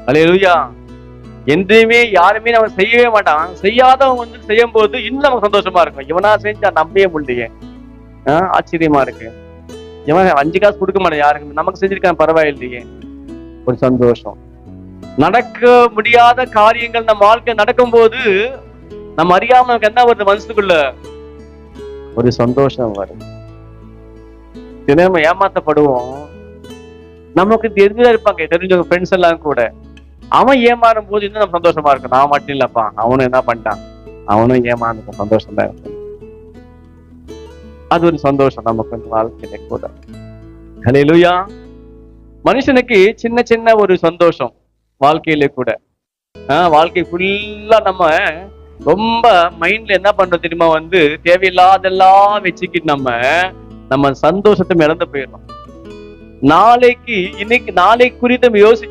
அல்லேலூயா. என்றையுமே யாருமே நம்ம செய்யவே மாட்டான். செய்யாதவங்க வந்து செய்யும் போது இன்னும் நமக்கு சந்தோஷமா இருக்கும். இவனா செஞ்சா நம்பவே முடியலையே, ஆச்சரியமா இருக்கு. இவன் 5 காசு கொடுக்க மாட்டான் யாருக்கு, நமக்கு செஞ்சிருக்கான் பரவாயில்லையே, ஒரு சந்தோஷம். நடக்க முடியாத காரியங்கள் நம்ம வாழ்க்கை நடக்கும் போது நம்ம அறியாம நமக்கு என்ன வருது, மனசுக்குள்ள ஒரு சந்தோஷம் வருது. நம்ம ஏமாத்தப்படுவோம். நமக்கு தெரிஞ்சதா இருப்பாங்க, தெரிஞ்சவங்க ஃப்ரெண்ட்ஸ் எல்லாம் கூட. அவன் ஏமாறும் போது இன்னும் நம்ம சந்தோஷமா இருக்கும். நான் மட்டும் இல்லப்பா, அவனும் என்ன பண்ணிட்டான், அவனும் ஏமாந்து சந்தோஷம் தான் இருக்கும். அது ஒரு சந்தோஷம் நமக்கு வாழ்க்கையில கூட. ஹல்லேலூயா. மனுஷனுக்கு சின்ன சின்ன ஒரு சந்தோஷம் வாழ்க்கையில கூட. வாழ்க்கை ஃபுல்லா நம்ம ரொம்ப மைண்ட்ல என்ன பண்றோம் தெரியுமா, வந்து தேவையில்லாதெல்லாம் வச்சுக்கிட்டு நம்ம சந்தோஷத்தை இழந்து போயிடணும். நாளைக்கு இன்னைக்கு நாளை குறித்து நம்ம யோசி